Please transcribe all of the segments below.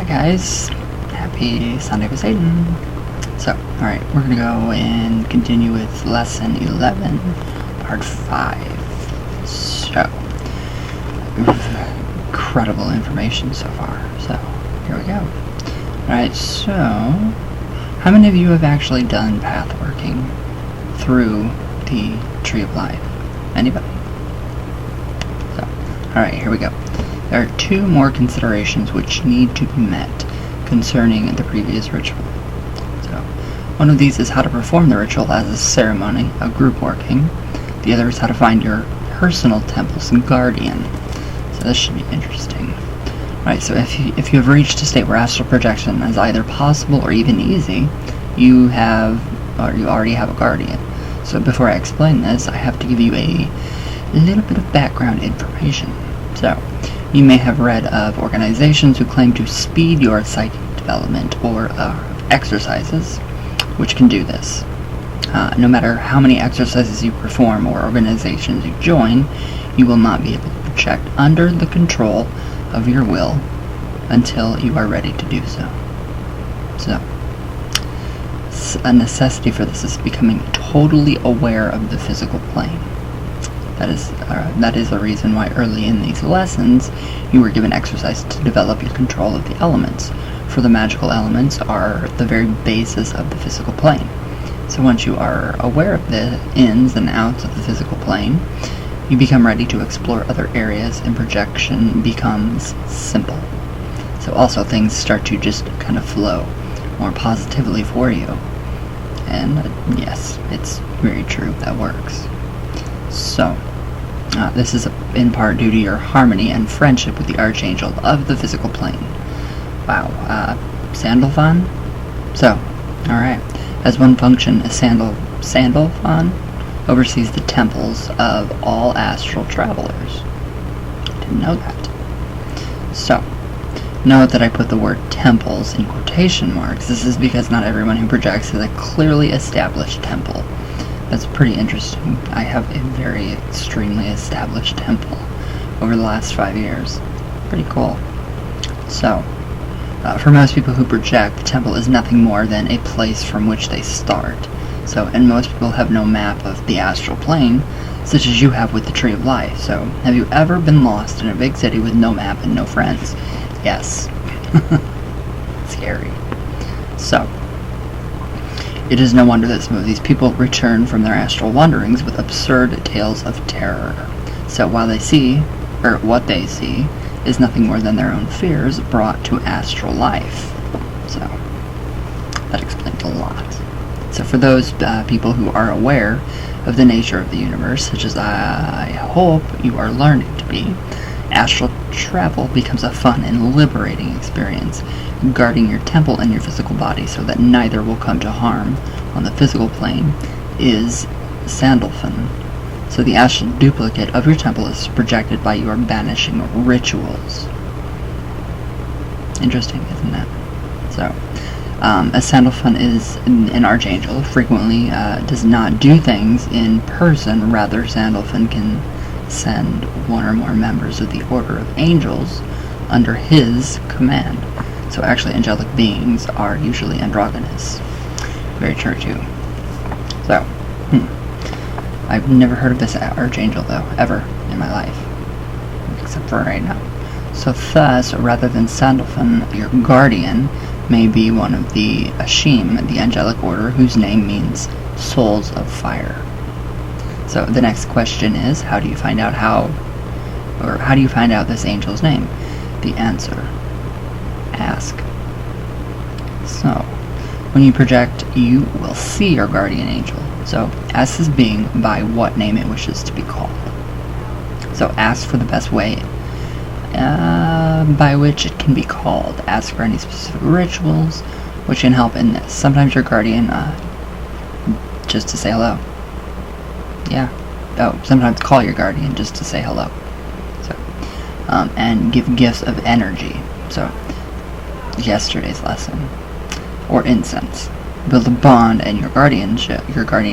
guys, happy Sunday with Satan. So, alright, we're gonna go and continue with lesson 11, part 5. So, incredible information so far, so here we go. Alright, so, how many of you have actually done path working through the Tree of Life? Anybody? So, alright, here we go. There are 2 more considerations which need to be met concerning the previous ritual. So, one of these is how to perform the ritual as a ceremony, a group working. The other is how to find your personal temple's guardian. So this should be interesting. Right, so if you have reached a state where astral projection is either possible or even easy, you already have a guardian. So before I explain this, I have to give you a little bit of background information. So, you may have read of organizations who claim to speed your psychic development or exercises, which can do this. No matter how many exercises you perform or organizations you join, you will not be able to project under the control of your will until you are ready to do so. So, a necessity for this is becoming totally aware of the physical plane. That is the reason why early in these lessons you were given exercise to develop your control of the elements, for the magical elements are the very basis of the physical plane. So once you are aware of the ins and outs of the physical plane, you become ready to explore other areas and projection becomes simple. So also things start to just kind of flow more positively for you. And yes, it's very true, that works. So, this is in part due to your harmony and friendship with the Archangel of the physical plane. Wow, Sandalphon? So, alright. As one function, Sandalphon oversees the temples of all astral travelers. Didn't know that. So, note that I put the word temples in quotation marks. This is because not everyone who projects has a clearly established temple. That's pretty interesting. I have a very extremely established temple over the last 5 years. Pretty cool. So, for most people who project, the temple is nothing more than a place from which they start. So, and most people have no map of the astral plane, such as you have with the Tree of Life. So, have you ever been lost in a big city with no map and no friends? Yes. Scary. So, it is no wonder that some of these people return from their astral wanderings with absurd tales of terror. So while what they see is nothing more than their own fears brought to astral life. So that explains a lot. So for those people who are aware of the nature of the universe, such as I hope you are learning to be, astral travel becomes a fun and liberating experience, guarding your temple and your physical body so that neither will come to harm on the physical plane is Sandalphon. So the astral duplicate of your temple is projected by your banishing rituals. Interesting, isn't it? So, a Sandalphon is an archangel, frequently does not do things in person. Rather, Sandalphon can send one or more members of the Order of Angels under his command. So actually angelic beings are usually androgynous. Very true too. So, I've never heard of this archangel though, ever in my life. Except for right now. So thus, rather than Sandalphon, your guardian may be one of the Ashim, the angelic order, whose name means souls of fire. So the next question is, how do you find out this angel's name? The answer: ask. So, when you project, you will see your guardian angel. So, ask this being by what name it wishes to be called. So, ask for the best way by which it can be called. Ask for any specific rituals which can help in this. Sometimes your guardian, just to say hello. Yeah. Oh, sometimes call your guardian just to say hello. So, and give gifts of energy. So, yesterday's lesson. Or incense. Build a bond, and your guardian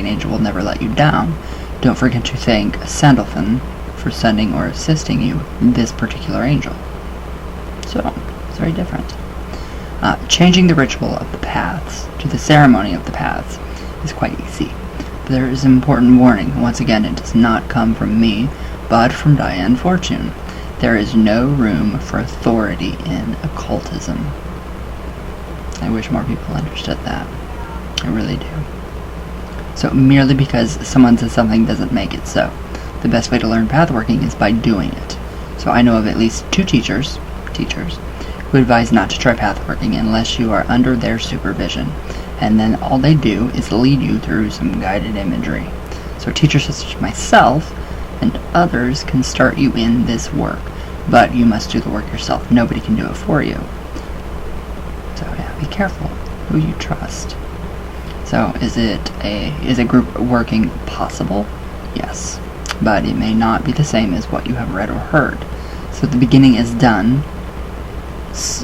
angel will never let you down. Don't forget to thank Sandalphon for sending or assisting you, this particular angel. So, it's very different. Changing the ritual of the paths to the ceremony of the paths is quite easy. But there is an important warning. Once again, it does not come from me, but from Diane Fortune. There is no room for authority in occultism. I wish more people understood that. I really do. So merely because someone says something doesn't make it so. The best way to learn pathworking is by doing it. So I know of at least 2 teachers, who advise not to try pathworking unless you are under their supervision. And then all they do is lead you through some guided imagery. So teachers such as myself and others can start you in this work, but you must do the work yourself. Nobody can do it for you. So yeah, be careful who you trust. So is a group working possible? Yes, but it may not be the same as what you have read or heard. So the beginning is done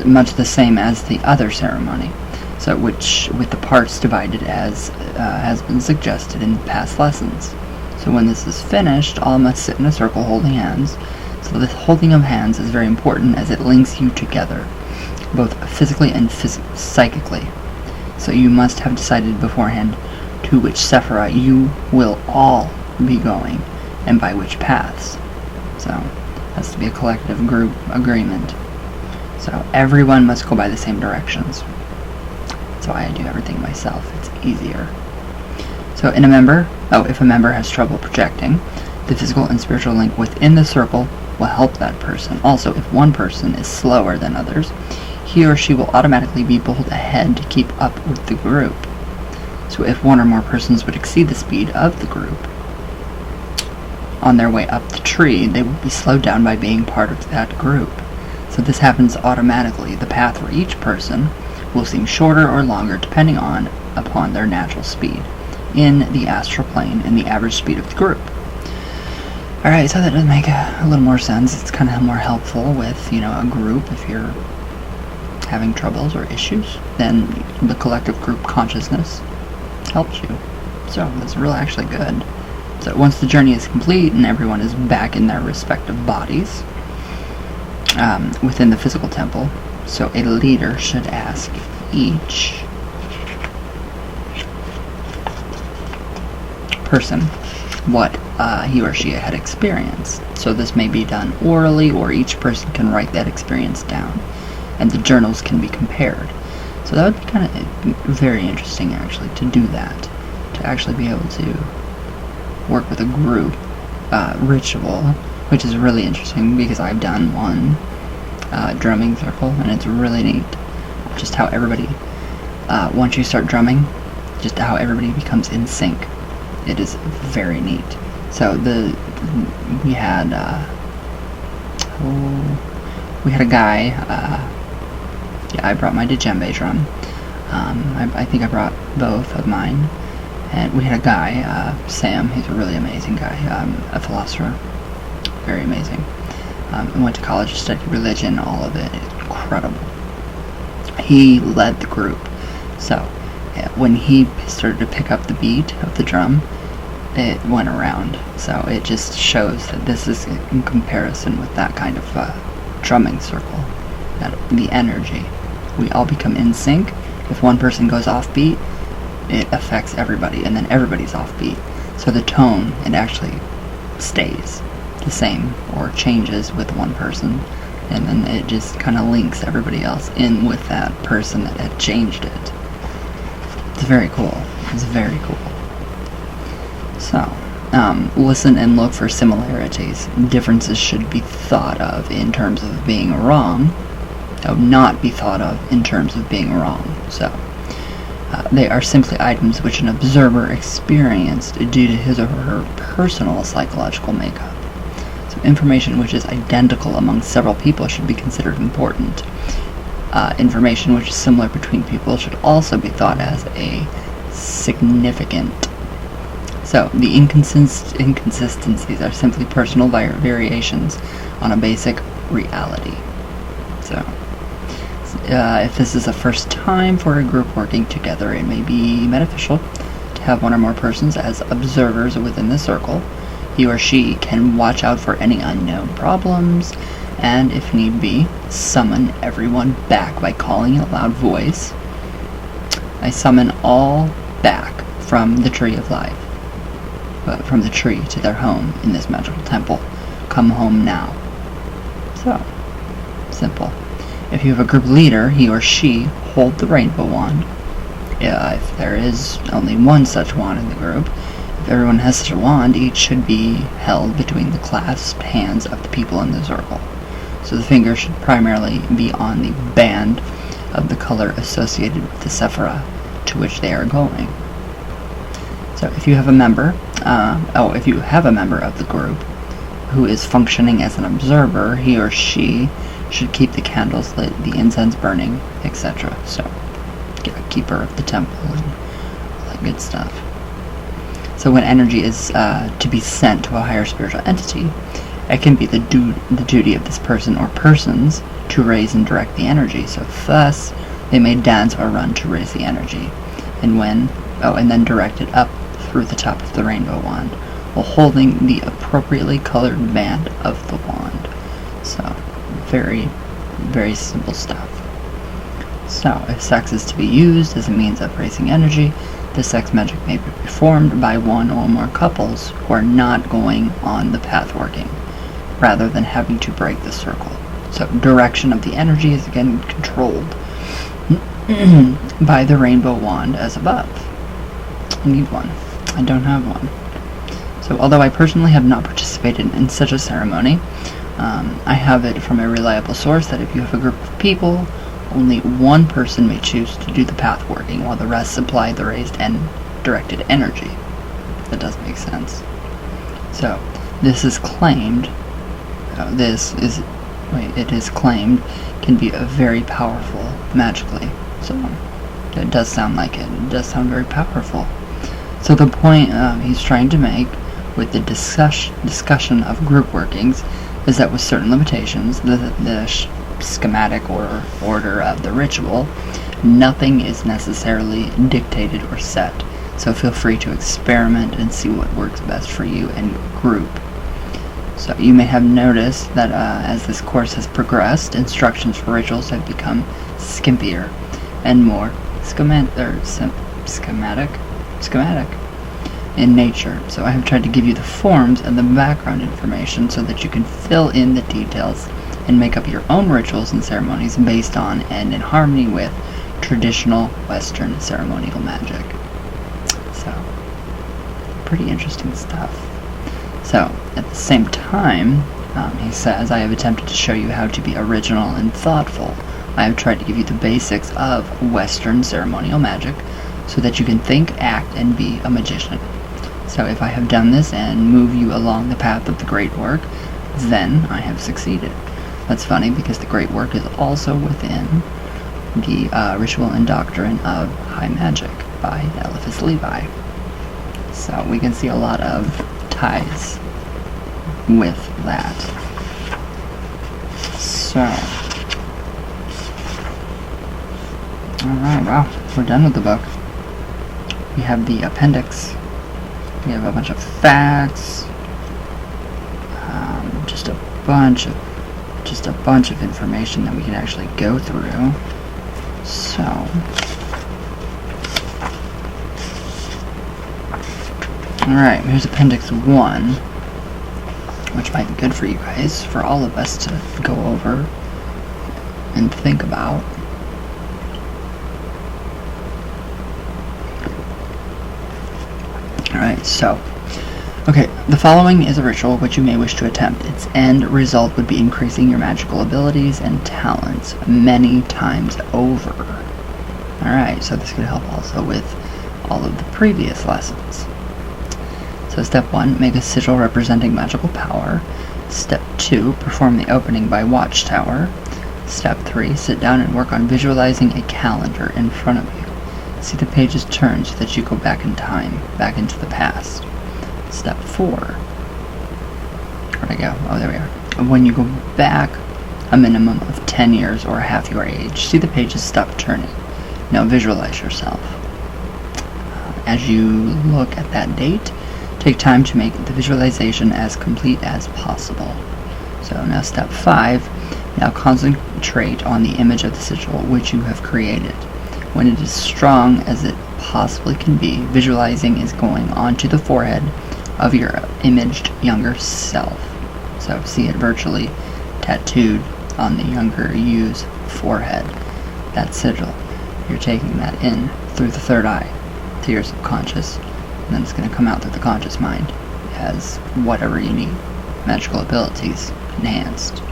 much the same as the other ceremony. So with the parts divided as has been suggested in past lessons. So when this is finished, all must sit in a circle holding hands. So the holding of hands is very important as it links you together, both physically and psychically. So you must have decided beforehand to which Sephira you will all be going, and by which paths. So it has to be a collective group agreement. So everyone must go by the same directions. That's why I do everything myself. It's easier. So if a member has trouble projecting, the physical and spiritual link within the circle will help that person. Also, if one person is slower than others, he or she will automatically be pulled ahead to keep up with the group. So if one or more persons would exceed the speed of the group on their way up the tree, they will be slowed down by being part of that group. So this happens automatically. The path for each person will seem shorter or longer depending upon their natural speed in the astral plane and the average speed of the group. Alright, so that does make a little more sense. It's kind of more helpful with, a group. If you're having troubles or issues, then the collective group consciousness helps you. So that's really actually good. So once the journey is complete and everyone is back in their respective bodies within the physical temple, so a leader should ask each person what he or she had experienced. So this may be done orally, or each person can write that experience down, and the journals can be compared. So that would be kind of very interesting, actually, to do that, to actually be able to work with a group ritual, which is really interesting because I've done one drumming circle, and it's really neat. Just how everybody, once you start drumming, just how everybody becomes in sync. It is very neat. So we had a guy. I brought my djembe drum. I think I brought both of mine. And we had a guy, Sam. He's a really amazing guy, a philosopher, very amazing. Went to college, studied religion, all of it. It's incredible. He led the group. So when he started to pick up the beat of the drum, it went around. So it just shows that this is in comparison with that kind of drumming circle. That the energy, we all become in sync. If one person goes off beat, it affects everybody, and then everybody's off beat. So the tone, it actually stays the same or changes with one person, and then it just kind of links everybody else in with that person that had changed it. It's very cool. It's very cool. So, listen and look for similarities. Differences should be thought of in terms of being wrong, not be thought of in terms of being wrong. So, they are simply items which an observer experienced due to his or her personal psychological makeup. So information which is identical among several people should be considered important. Information which is similar between people should also be thought as a significant. So the inconsistencies are simply personal variations on a basic reality. So if this is the first time for a group working together, it may be beneficial to have one or more persons as observers within the circle. He or she can watch out for any unknown problems and if need be, summon everyone back by calling in a loud voice. I summon all back from the Tree of Life, from the tree to their home in this magical temple. Come home now. So, simple. If you have a group leader, he or she hold the rainbow wand. If there is only one such wand in the group, if everyone has such a wand, each should be held between the clasped hands of the people in the circle. So the fingers should primarily be on the band of the color associated with the sephira to which they are going. So if you have a member, of the group who is functioning as an observer, he or she should keep the candles lit, the incense burning, etc. So, a keeper of the temple and all that good stuff. So when energy is to be sent to a higher spiritual entity, it can be the duty of this person or persons to raise and direct the energy. So thus, they may dance or run to raise the energy, and then direct it up through the top of the rainbow wand, while holding the appropriately colored band of the wand. So, very, very simple stuff. So, if sex is to be used as a means of raising energy, the sex magic may be performed by one or more couples who are not going on the path working, rather than having to break the circle. So, direction of the energy is again controlled by the rainbow wand as above. I need one. I don't have one. So, although I personally have not participated in such a ceremony, I have it from a reliable source that if you have a group of people, only one person may choose to do the path working, while the rest supply the raised and directed energy. That does make sense. So, this is claimed, it is claimed, can be very powerful magically. So, it does sound like it. It does sound very powerful. So the point he's trying to make with the discussion of group workings is that with certain limitations, the schematic or order of the ritual, nothing is necessarily dictated or set. So feel free to experiment and see what works best for you and your group. So you may have noticed that as this course has progressed, instructions for rituals have become skimpier and more schematic in nature. So I have tried to give you the forms and the background information so that you can fill in the details and make up your own rituals and ceremonies based on and in harmony with traditional Western ceremonial magic. So, pretty interesting stuff. So, at the same time, he says, I have attempted to show you how to be original and thoughtful. I have tried to give you the basics of Western ceremonial magic so that you can think, act, and be a magician. So if I have done this and move you along the path of the great work, then I have succeeded. That's funny because the great work is also within the Ritual and Doctrine of High Magic by Eliphas Levi. So we can see a lot of ties with that. So, alright, wow, we're done with the book. We have the appendix. We have a bunch of facts. Just a bunch of information that we can actually go through. So, alright, here's Appendix 1, which might be good for you guys, for all of us to go over and think about. Alright, so, okay, the following is a ritual which you may wish to attempt. Its end result would be increasing your magical abilities and talents many times over. Alright, so this could help also with all of the previous lessons. So step 1, make a sigil representing magical power. Step 2, perform the opening by Watchtower. Step 3, sit down and work on visualizing a calendar in front of you. See the pages turn so that you go back in time, back into the past. Step 4. Where'd I go? Oh, there we are. When you go back a minimum of 10 years or half your age, see the pages stop turning. Now visualize yourself. As you look at that date, take time to make the visualization as complete as possible. So now step 5, now concentrate on the image of the sigil which you have created. When it is strong as it possibly can be, visualizing is going onto the forehead of your imaged younger self. So see it virtually tattooed on the younger you's forehead. That sigil, you're taking that in through the third eye to your subconscious, and then it's going to come out through the conscious mind as whatever you need. Magical abilities enhanced.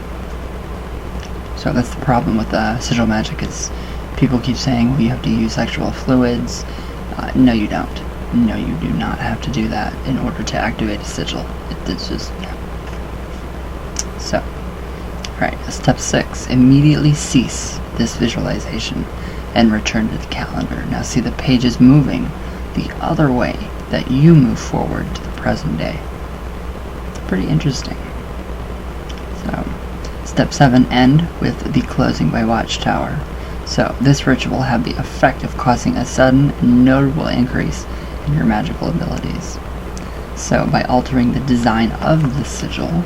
So that's the problem with sigil magic, is people keep saying, well, you have to use sexual fluids. No, you don't. No, you do not have to do that in order to activate a sigil. It's just, no. So, alright, step 6. Immediately cease this visualization and return to the calendar. Now see the pages moving the other way that you move forward to the present day. It's pretty interesting. So, step 7. End with the closing by watchtower. So, this ritual will have the effect of causing a sudden, notable increase in your magical abilities. So, by altering the design of the sigil,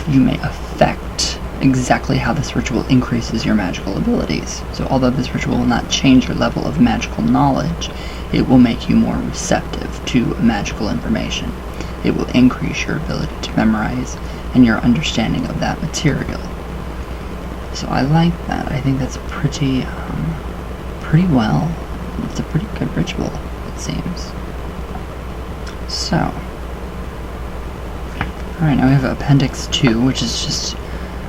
you may affect exactly how this ritual increases your magical abilities. So, although this ritual will not change your level of magical knowledge, it will make you more receptive to magical information. It will increase your ability to memorize and your understanding of that material. So I like that. I think that's pretty well. It's a pretty good ritual, it seems. So, alright, now we have Appendix 2, which is just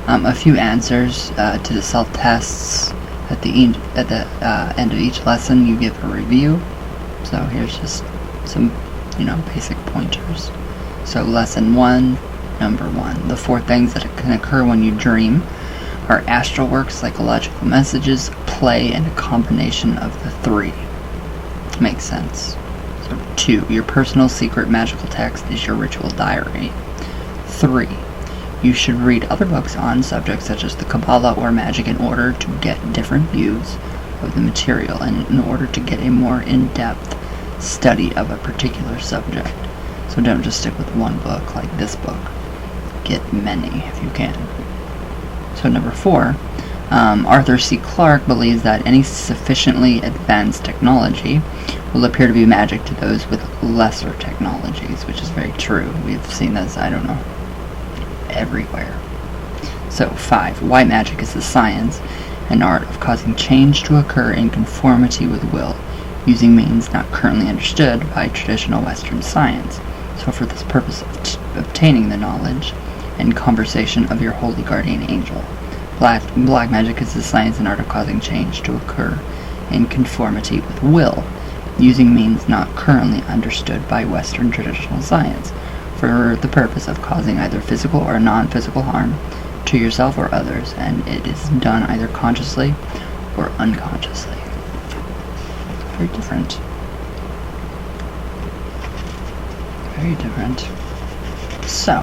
a few answers to the self-tests. At the end of each lesson, you give a review. So here's just some, basic pointers. So lesson 1, number 1. The 4 things that can occur when you dream are astral work, psychological messages, play, and a combination of the 3. Makes sense. So 2. Your personal secret magical text is your ritual diary. 3. You should read other books on subjects such as the Kabbalah or magic in order to get different views of the material and in order to get a more in-depth study of a particular subject. So don't just stick with one book like this book. Get many if you can. So number 4, Arthur C. Clarke believes that any sufficiently advanced technology will appear to be magic to those with lesser technologies, which is very true. We've seen this, everywhere. So 5, white magic is the science and art of causing change to occur in conformity with will, using means not currently understood by traditional Western science. So for this purpose of obtaining the knowledge and conversation of your holy guardian angel. Black magic is the science and art of causing change to occur in conformity with will, using means not currently understood by Western traditional science, for the purpose of causing either physical or non-physical harm to yourself or others, and it is done either consciously or unconsciously. Very different. Very different. So,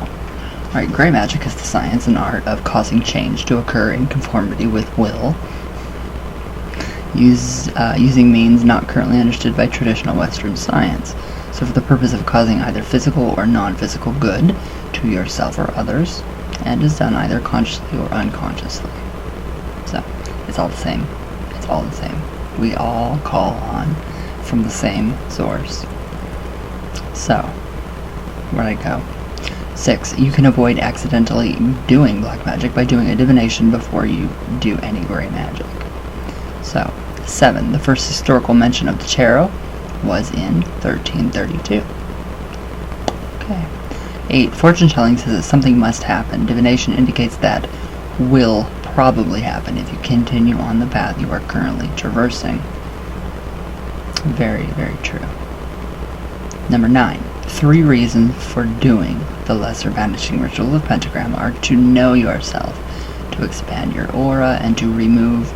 alright, gray magic is the science and art of causing change to occur in conformity with will, using means not currently understood by traditional Western science. So for the purpose of causing either physical or non-physical good to yourself or others, and is done either consciously or unconsciously. So, it's all the same. It's all the same. We all call on from the same source. So, where'd I go? 6. You can avoid accidentally doing black magic by doing a divination before you do any gray magic. So, 7. The first historical mention of the tarot was in 1332. Okay. 8. Fortune telling says that something must happen. Divination indicates that will probably happen if you continue on the path you are currently traversing. Very, very true. Number 9. 3 reasons for doing the lesser banishing ritual of pentagram are to know yourself, to expand your aura, and to remove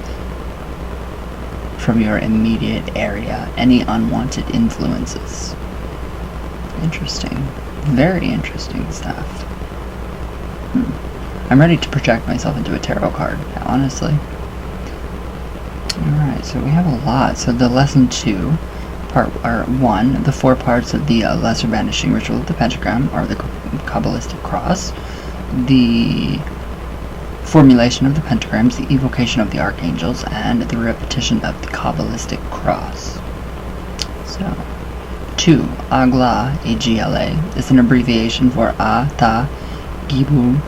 from your immediate area any unwanted influences. Interesting. Very interesting stuff. I'm ready to project myself into a tarot card, honestly. Alright, so we have a lot. So the lesson 2, 1. The 4 parts of the lesser banishing ritual of the pentagram are the Kabbalistic cross, the formulation of the pentagrams, the evocation of the archangels, and the repetition of the Kabbalistic cross. So, 2. Agla, A-G-L-A, is an abbreviation for Ata Gibur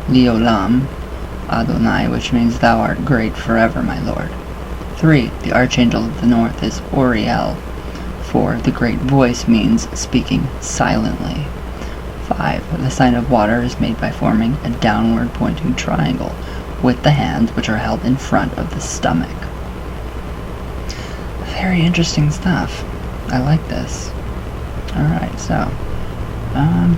Leolam Adonai, which means Thou art great forever, my Lord. 3. The archangel of the north is Oriel. 4. The great voice means speaking silently. 5. The sign of water is made by forming a downward pointing triangle with the hands, which are held in front of the stomach. Very interesting stuff. I like this. Alright, so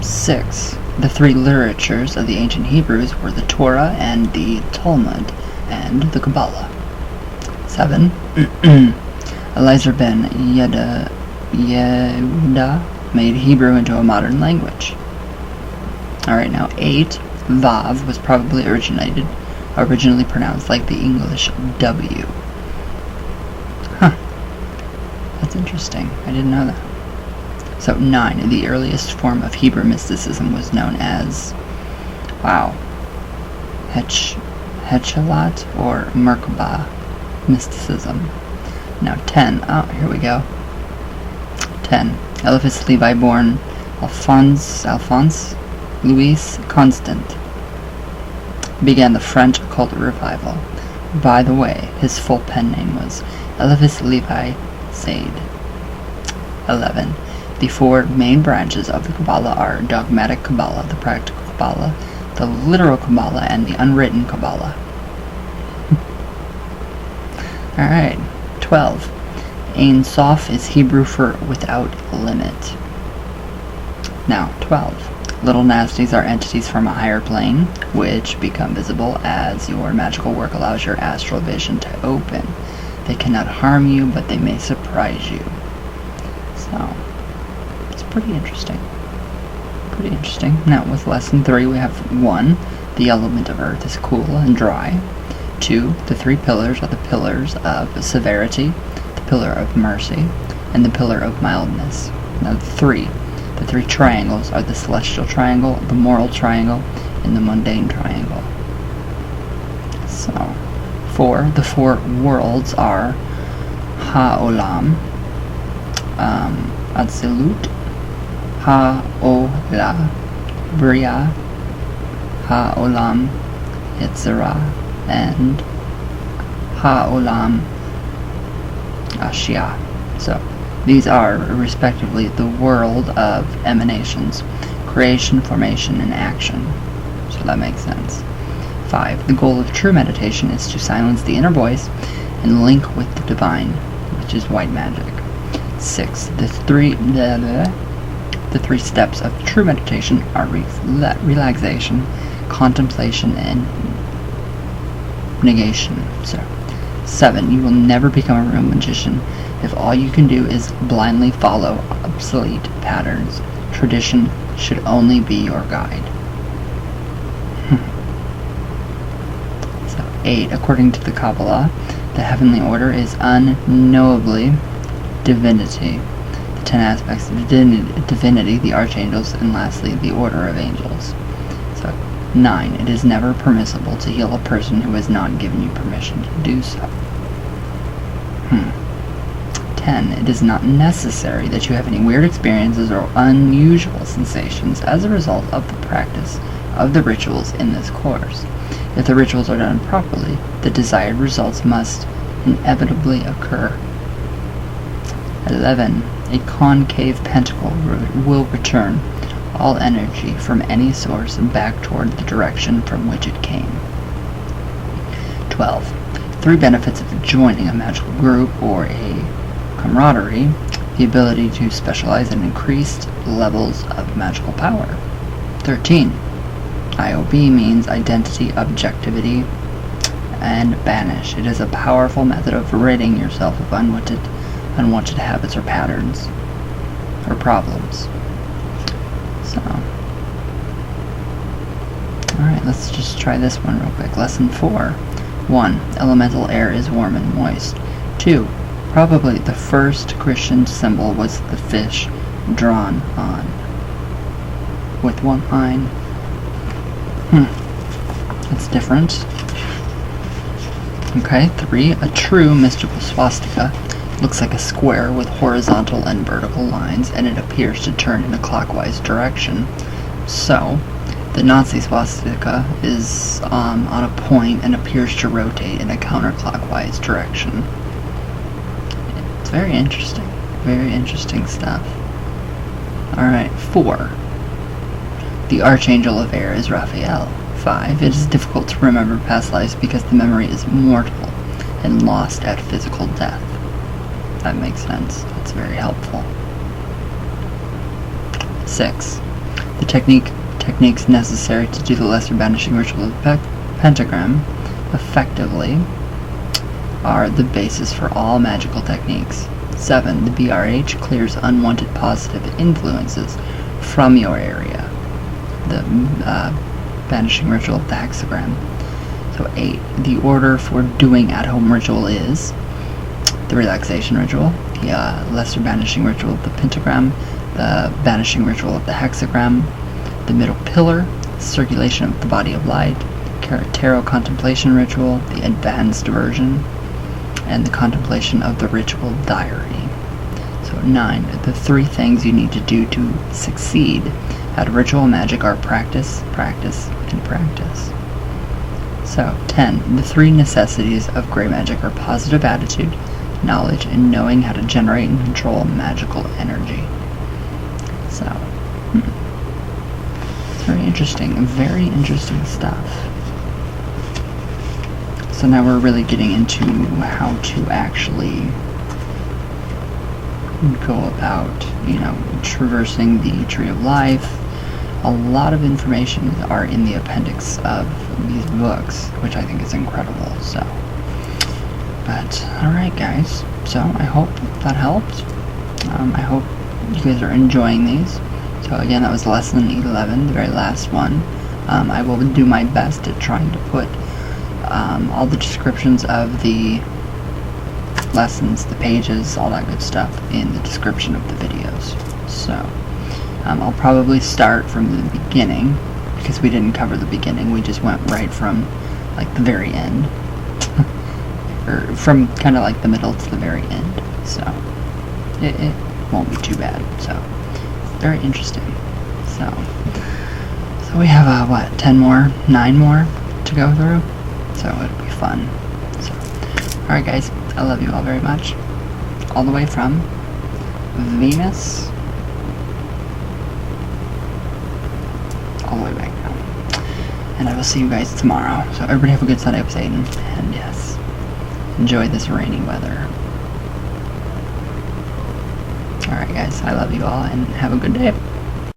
6. The 3 literatures of the ancient Hebrews were the Torah and the Talmud and the Kabbalah. 7. Eliezer ben Yehuda made Hebrew into a modern language. Alright, now 8. Vav was probably originally pronounced like the English W. Huh. That's interesting. I didn't know that. So 9. The earliest form of Hebrew mysticism was known as, Hechelat or Merkabah mysticism. Now 10. Oh, here we go. 10. Eliphas Levi, born Alphonse Louis Constant, began the French occult revival. By the way, his full pen name was Eliphas Levi Sade. 11. The 4 main branches of the Kabbalah are dogmatic Kabbalah, the practical Kabbalah, the literal Kabbalah, and the unwritten Kabbalah. Alright, 12. Ein Sof is Hebrew for without limit. Now, 12. Little nasties are entities from a higher plane, which become visible as your magical work allows your astral vision to open. They cannot harm you, but they may surprise you. So, it's pretty interesting. Pretty interesting. Now, with lesson 3, we have 1. The element of earth is cool and dry. 2. The 3 pillars are the pillars of severity, the pillar of mercy, and the pillar of mildness. Now, 3. The 3 triangles are the celestial triangle, the moral triangle, and the mundane triangle. So, 4. The 4 worlds are Ha'olam, Atzilut, Ha'olah, Bria, Ha'olam, Yetzirah, and Ha'olam, Ashia. So, these are, respectively, the world of emanations, creation, formation, and action. So that makes sense. 5. The goal of true meditation is to silence the inner voice and link with the divine, which is white magic. 6. The three steps of true meditation are relaxation, contemplation, and negation. So, 7. You will never become a real magician if all you can do is blindly follow obsolete patterns. Tradition should only be your guide. So, 8. According to the Kabbalah, the heavenly order is unknowably divinity, the 10 aspects of divinity, the archangels, and lastly, the order of angels. So, 9. It is never permissible to heal a person who has not given you permission to do so. 10. It is not necessary that you have any weird experiences or unusual sensations as a result of the practice of the rituals in this course. If the rituals are done properly, the desired results must inevitably occur. 11. A concave pentacle will return all energy from any source back toward the direction from which it came. 12. 3 benefits of joining a magical group or a camaraderie: the ability to specialize in increased levels of magical power. 13. IOB means identity, objectivity, and banish. It is a powerful method of ridding yourself of unwanted habits or patterns or problems. So, alright, let's just try this one real quick. Lesson 4. 1. Elemental air is warm and moist. 2. Probably the first Christian symbol was the fish drawn on with one line. That's different. Okay, 3. A true mystical swastika looks like a square with horizontal and vertical lines, and it appears to turn in a clockwise direction. So, the Nazi swastika is on a point and appears to rotate in a counterclockwise direction. It's very interesting. Very interesting stuff. Alright, 4. The Archangel of Air is Raphael. 5. It is difficult to remember past lives because the memory is mortal and lost at physical death. That makes sense. That's very helpful. 6. The techniques necessary to do the lesser banishing ritual of the pentagram effectively are the basis for all magical techniques. 7. The BRH clears unwanted positive influences from your area. The banishing ritual of the hexagram. So 8. The order for doing at-home ritual is the relaxation ritual, the lesser banishing ritual of the pentagram, the banishing ritual of the hexagram, the middle pillar, circulation of the body of light, tarot contemplation ritual, the advanced version, and the contemplation of the ritual diary. So 9. The 3 things you need to do to succeed at ritual magic are practice, practice, and practice. So 10. The 3 necessities of grey magic are positive attitude, knowledge, and knowing how to generate and control magical energy. So, it's very interesting stuff. So now we're really getting into how to actually go about, traversing the Tree of Life. A lot of information are in the appendix of these books, which I think is incredible, so. But, alright guys, so I hope that helped. I hope you guys are enjoying these. So again, that was lesson 11, the very last one. I will do my best at trying to put all the descriptions of the lessons, the pages, all that good stuff in the description of the videos. So, I'll probably start from the beginning, because we didn't cover the beginning, we just went right from, like, the very end. Or from kind of like the middle to the very end. So, it won't be too bad. So, very interesting. So we have, 10 more, 9 more to go through. So, it'll be fun. So, alright guys, I love you all very much. All the way from Venus all the way back down. And I will see you guys tomorrow. So everybody have a good Sunday of Satan. And yes, enjoy this rainy weather. Alright guys, I love you all and have a good day.